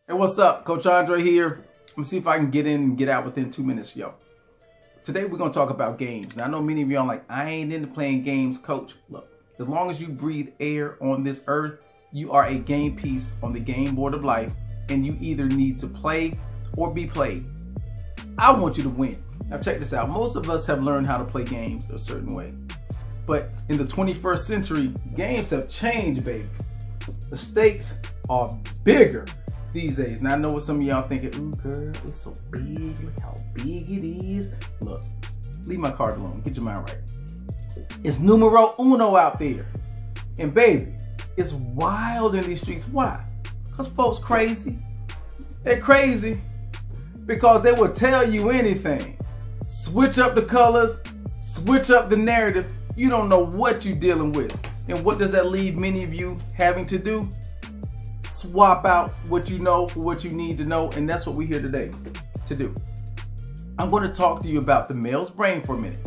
Hey, what's up? Coach Andre here. I'm gonna see if I can get in and get out within 2 minutes, yo. Today we're gonna talk about games. Now I know many of you are like, I ain't into playing games, coach. Look, as long as you breathe air on this earth, you are a game piece on the game board of life, and you either need to play or be played. I want you to win. Now check this out. Most of us have learned how to play games a certain way. But in the 21st century, games have changed, baby. The stakes are bigger these days. Now I know what some of y'all thinking, ooh girl, it's so big, look how big it is. Look, leave my card alone, get your mind right. It's numero uno out there. And baby, it's wild in these streets. Why? Because folks crazy. They're crazy because they will tell you anything. Switch up the colors, switch up the narrative. You don't know what you're dealing with. And what does that leave many of you having to do? Swap out what you know for what you need to know, and that's what we're here today to do. I'm going to talk to you about the male's brain for a minute.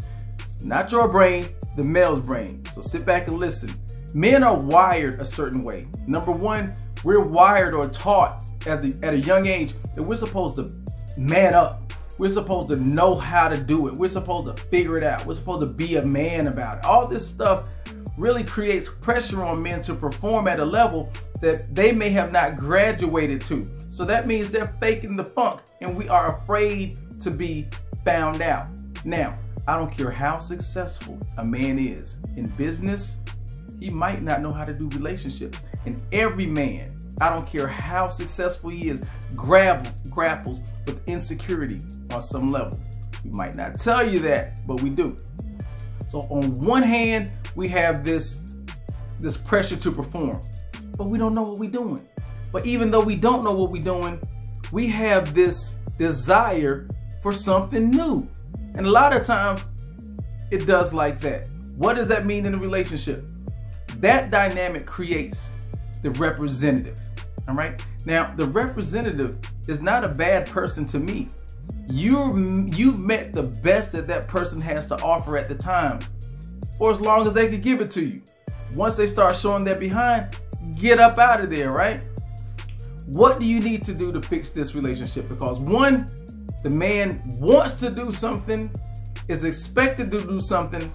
Not your brain, the male's brain. So sit back and listen. Men are wired a certain way. Number one, we're wired or taught at a young age that we're supposed to man up. We're supposed to know how to do it. We're supposed to figure it out. We're supposed to be a man about it. All this stuff really creates pressure on men to perform at a level that they may have not graduated to. So that means they're faking the funk, and we are afraid to be found out. Now, I don't care how successful a man is in business, he might not know how to do relationships. And every man, I don't care how successful he is, grapples with insecurity on some level. We might not tell you that, but we do. So on one hand, we have this pressure to perform, but we don't know what we're doing. But even though we don't know what we're doing, we have this desire for something new. And a lot of times it does like that. What does that mean in a relationship? That dynamic creates the representative. All right. Now, the representative is not a bad person to me. You've met the best that person has to offer at the time, for as long as they can give it to you. Once they start showing that behind, get up out of there, right? What do you need to do to fix this relationship? Because one, the man wants to do something, is expected to do something,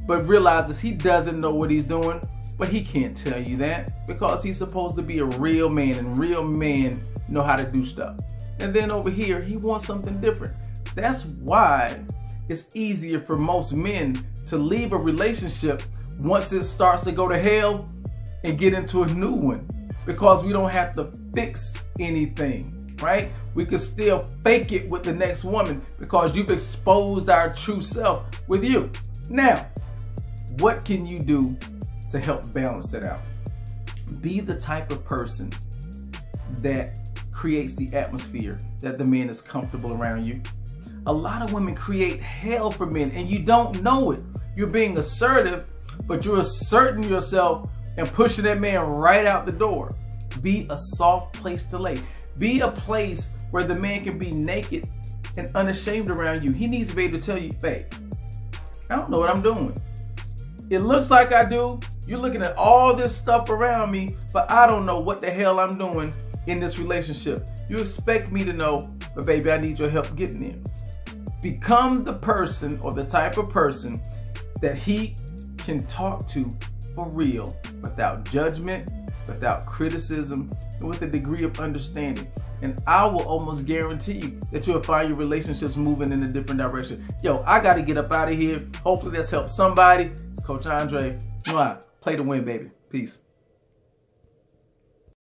but realizes he doesn't know what he's doing. But he can't tell you that because he's supposed to be a real man, and real men know how to do stuff. And then over here, he wants something different. That's why it's easier for most men to leave a relationship once it starts to go to hell and get into a new one, because we don't have to fix anything, right? We can still fake it with the next woman because you've exposed our true self with you. Now, what can you do to help balance that out? Be the type of person that creates the atmosphere that the man is comfortable around you. A lot of women create hell for men and you don't know it. You're being assertive, but you're asserting yourself and pushing that man right out the door. Be a soft place to lay. Be a place where the man can be naked and unashamed around you. He needs to be able to tell you, babe, I don't know what I'm doing. It looks like I do. You're looking at all this stuff around me, but I don't know what the hell I'm doing in this relationship. You expect me to know, but baby, I need your help getting there. Become the person or the type of person that he can talk to for real, without judgment, without criticism, and with a degree of understanding. And I will almost guarantee you that you'll find your relationships moving in a different direction. Yo, I got to get up out of here. Hopefully that's helped somebody. It's Coach Andre. Play to win, baby. Peace.